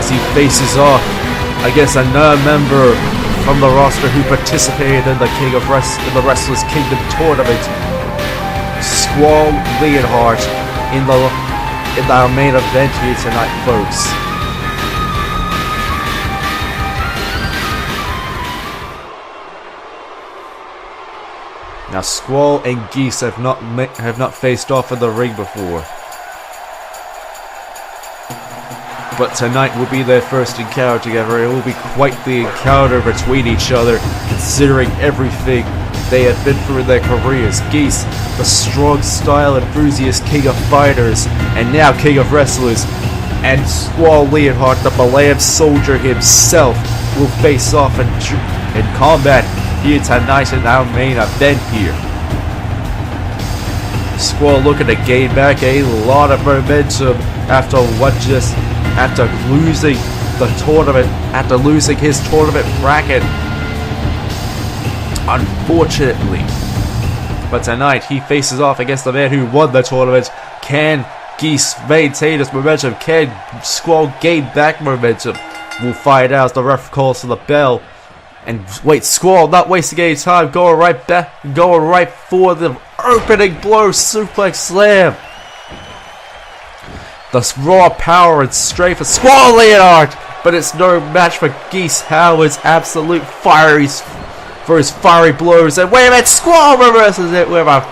As he faces off against another member from the roster who participated in the the Wrestlers Kingdom tournament, Squall Leonhardt, in our main event here tonight, folks. Now, Squall and Geese have not faced off in the ring before. But tonight will be their first encounter together. It will be quite the encounter between each other, considering everything they have been through in their careers. Geese, the strong style enthusiast king of fighters, and now king of wrestlers, and Squall Leonhardt, the beloved soldier himself, will face off in combat here tonight in our main event here. Squall looking to gain back a lot of momentum after losing the tournament, after losing his tournament bracket, unfortunately. But tonight he faces off against the man who won the tournament. Can Geese maintain his momentum? Can Squall gain back momentum? We'll find out as the ref calls for the bell. And wait, Squall not wasting any time, going right for the opening blow, suplex slam. The raw power and strength of Squall Leonhardt, but it's no match for Geese Howard's absolute for his fiery blows. And wait a minute, Squall reverses it with a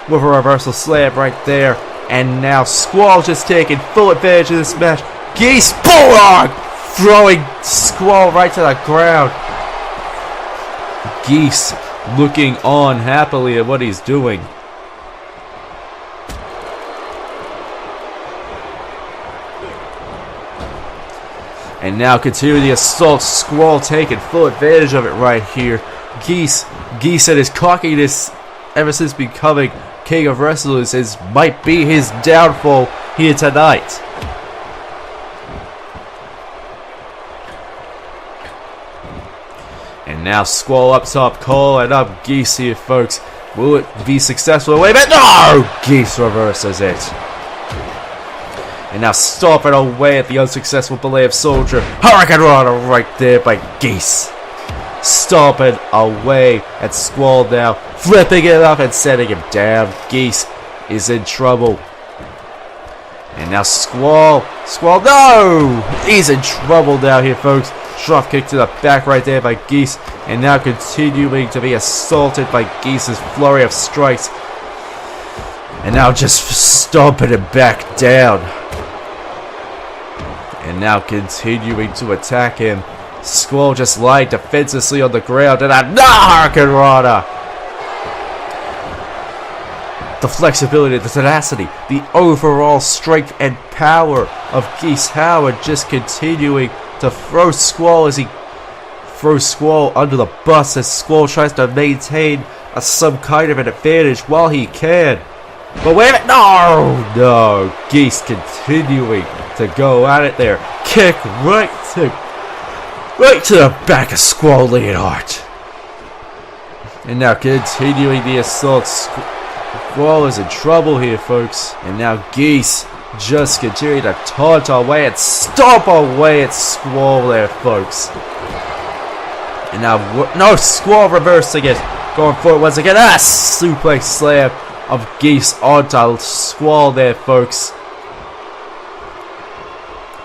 reversal slam right there. And now Squall just taking full advantage of this match. Geese Bulldog throwing Squall right to the ground. Geese looking on happily at what he's doing. And now continue the assault. Squall taking full advantage of it right here. Geese at his cockiness ever since becoming king of wrestlers might be his downfall here tonight. And now Squall up top, calling up Geese here, folks. Will it be successful? Wait a minute! No! Geese reverses it. And now stomping away at the unsuccessful belay of Soldier. Hurricane Rana right there by Geese. Stomping away at Squall now. Flipping it up and setting him down. Geese is in trouble. And now Squall. Squall, no! He's in trouble now here, folks. Drop kick to the back right there by Geese. And now continuing to be assaulted by Geese's flurry of strikes. And now just stomping him back down. And now continuing to attack him. Squall just lying defensively on the ground. And Hurricane Rana. The flexibility, the tenacity, the overall strength and power of Geese Howard just continuing to throw Squall as he throws Squall under the bus as Squall tries to maintain some kind of an advantage while he can. But wait a minute, no! Geese continuing to go at it there. Kick right to the back of Squall Leonhardt. And now continuing the assault. Squall is in trouble here, folks. And now Geese just continue to taunt away and stomp away at Squall there, folks. And now, no, Squall reversing it. Going for it once again. Suplex slam of Geese onto Squall there, folks.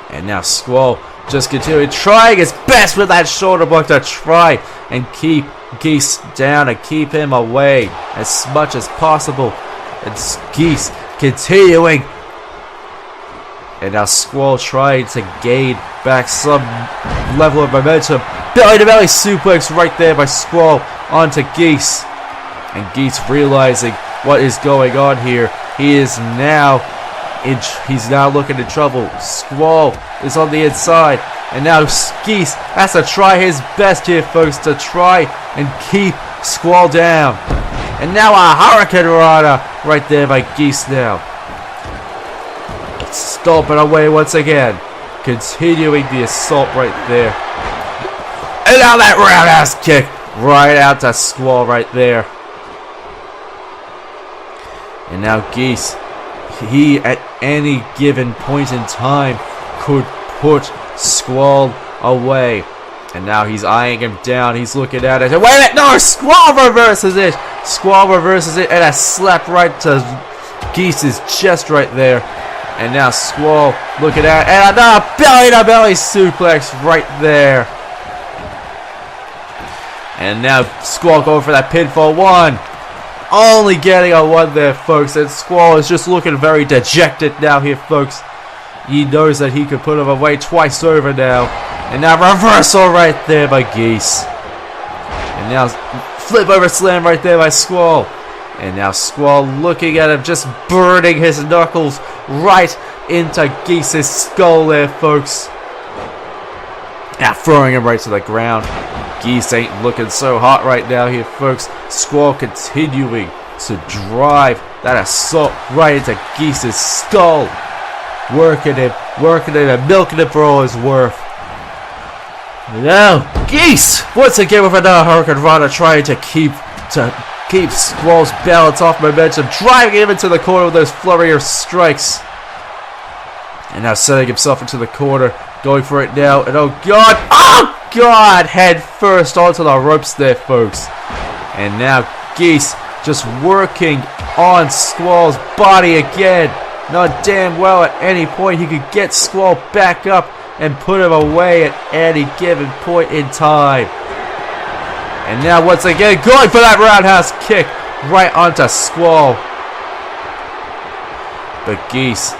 And now Squall just continuing, trying his best with that shoulder block to try and keep Geese down and keep him away as much as possible. And Geese continuing. And now Squall trying to gain back some level of momentum. Belly to belly suplex right there by Squall onto Geese. And Geese realizing what is going on here. He's now looking in trouble. Squall is on the inside. And now Geese has to try his best here, folks, to try and keep Squall down. And now a Hurricane Rana right there by Geese now. Stomping away once again. Continuing the assault right there. And now that roundhouse kick right out to Squall right there. And now Geese, he at any given point in time could put Squall away. And now he's eyeing him down. He's looking at it. And wait a minute! No! Squall reverses it! Squall reverses it and a slap right to Geese's chest right there. And now Squall looking at it. And another belly-to-belly suplex right there. And now Squall going for that pinfall one. Only getting a one there, folks. And Squall is just looking very dejected now here, folks. He knows that he could put him away twice over now. And now reversal right there by Geese. And now flip over slam right there by Squall. And now Squall looking at him, just burning his knuckles right into Geese's skull there, folks. Now throwing him right to the ground. Geese ain't looking so hot right now here, folks. Squall continuing to drive that assault right into Geese's skull. Working it and milking it for all his worth. Now, Geese, once again with another Hurricane Rana, trying to keep Squall's balance off momentum, driving him into the corner with those flurry of strikes. And now setting himself into the corner, going for it now, and oh god, head first onto the ropes there, folks. And now Geese just working on Squall's body again. Not damn well at any point he could get Squall back up and put him away at any given point in time. And now once again going for that roundhouse kick right onto Squall. But Geese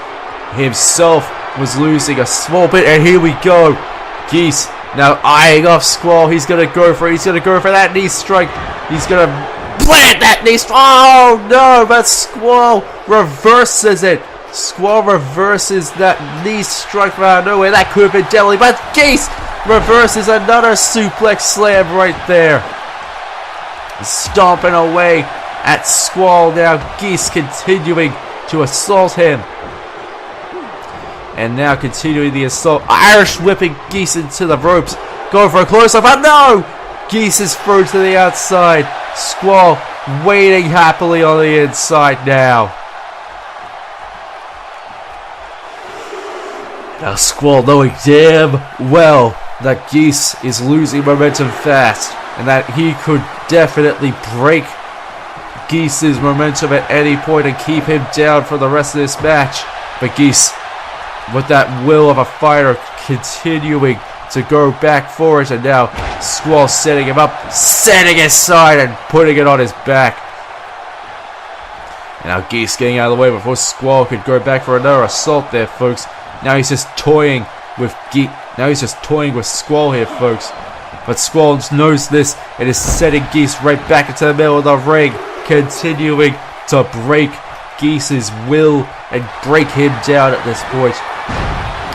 himself was losing a small bit, and here we go. Geese now eyeing off Squall. He's gonna go for it. He's gonna go for that knee strike. He's gonna plant that knee strike. Oh no, but Squall reverses it. Squall reverses that knee strike from out of nowhere. That could have been deadly, but Geese reverses another suplex slam right there. Stomping away at Squall. Now Geese continuing to assault him. And now continuing the assault. Irish whipping Geese into the ropes. Going for a close-up. Oh no! Geese is thrown to the outside. Squall waiting happily on the inside now. Now Squall knowing damn well that Geese is losing momentum fast. And that he could definitely break Geese's momentum at any point and keep him down for the rest of this match. But Geese, with that will of a fighter, continuing to go back for it, and now Squall setting him up, setting his side and putting it on his back. And now Geese getting out of the way before Squall could go back for another assault there, folks. Now he's just toying with Squall here, folks. But Squall knows this and is setting Geese right back into the middle of the ring, continuing to break Geese's will and break him down at this point.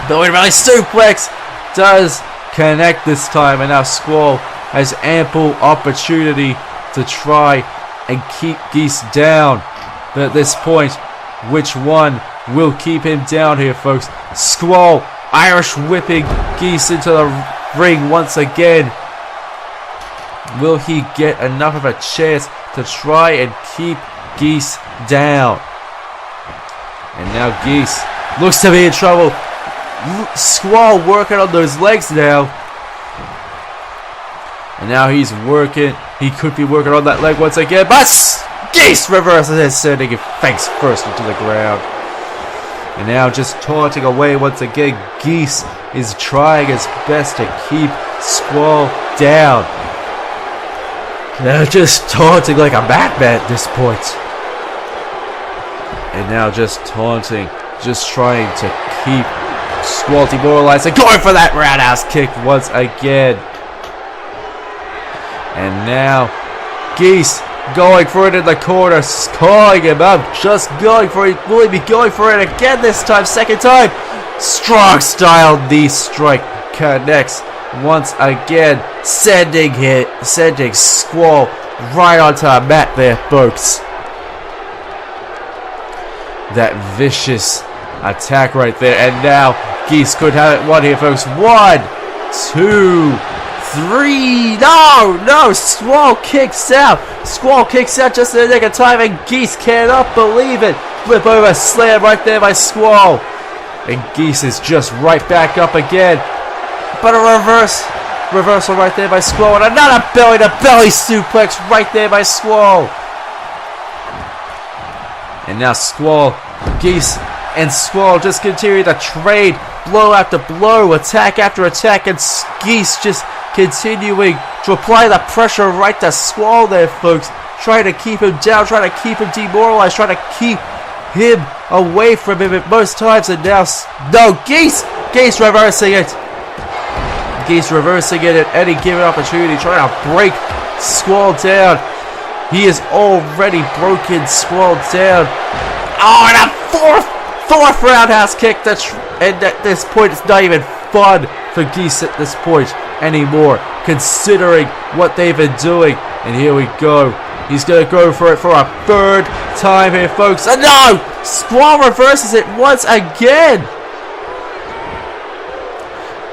Billy Riley suplex does connect this time, and now Squall has ample opportunity to try and keep Geese down. But at this point, which one will keep him down here, folks? Squall Irish whipping Geese into the ring once again. Will he get enough of a chance to try and keep Geese down? And now Geese looks to be in trouble. Squall working on those legs now. And now he's working. He could be working on that leg once again. But Geese reverses it, sending it face first into the ground. And now just taunting away once again. Geese is trying his best to keep Squall down. Now just taunting like a madman at this point. And now just taunting. Just trying to keep Squall demoralized. And going for that roundhouse kick once again. And now Geese going for it in the corner, calling him up, just going for it. Will he be going for it again this time? Second time. Strong style knee strike connects once again, sending Squall right onto the mat there, folks. That vicious attack right there, and now Geese could have it won here, folks. 1, 2, 3. No, Squall kicks out. Squall kicks out just in the nick of time, and Geese cannot believe it. Flip over slam right there by Squall. And Geese is just right back up again. But a reversal right there by Squall, and another belly-to-belly suplex right there by Squall. And now Geese and Squall just continue to trade blow after blow, attack after attack, and Geese just continuing to apply the pressure right to Squall there, folks. Trying to keep him down, trying to keep him demoralized, trying to keep him away from him at most times. And now, no, Geese reversing it. Geese reversing it at any given opportunity, trying to break Squall down. He has already broken Squall down. Oh, and a fourth roundhouse kick. And at this point, it's not even fun for Geese at this point anymore, considering what they've been doing. And here we go. He's going to go for it for a third time here, folks. And no! Squall reverses it once again.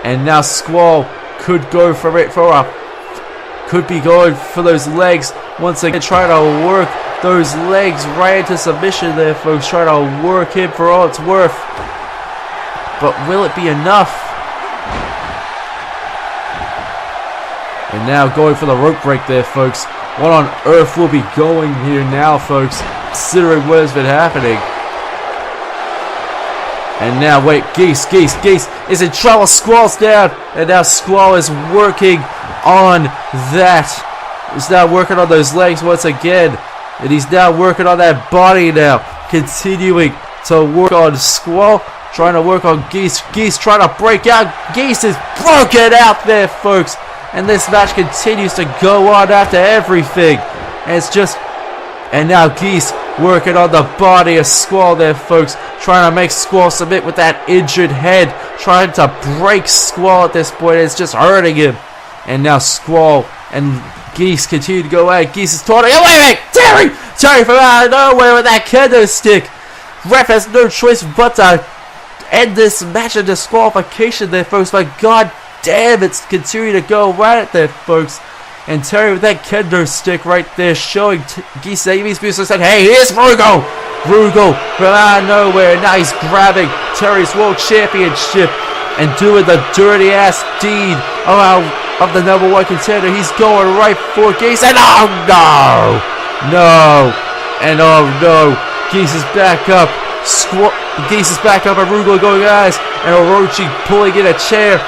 And now Squall could go for it could be going for those legs once again, trying to work those legs right into submission there, folks. Trying to work him for all it's worth. But will it be enough? And now going for the rope break there, folks. What on earth will be going here now, folks, considering what has been happening? And now, wait, Geese is in trouble. Squall's down. And now Squall is working on that. He's now working on those legs once again. And he's now working on that body now. Continuing to work on Squall. Trying to work on Geese. Geese trying to break out. Geese is broken out there, folks. And this match continues to go on after everything. And it's just... And now Geese working on the body of Squall there, folks. Trying to make Squall submit with that injured head. Trying to break Squall at this point. It's just hurting him. And now Squall And Geese continue to go at Geese is taunting. Oh, wait, Terry from out of nowhere with that kendo stick. Ref has no choice but to end this match in disqualification there, folks. But god damn, it's continuing to go right at there, folks. And Terry with that kendo stick right there, showing Geese that he's said, hey, here's Rugal. Rugal from out of nowhere. Now he's grabbing Terry's World Championship and doing the dirty ass deed of the #1 contender. He's going right for Geese, and oh no, and oh no, Geese is back up. Geese is back up, and Rugal going guys, and Orochi pulling in a chair.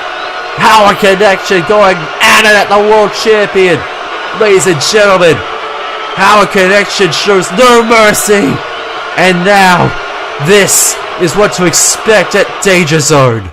Power connection going at it at the world champion. Ladies and gentlemen, Power connection shows no mercy. And now, this is what to expect at Danger Zone.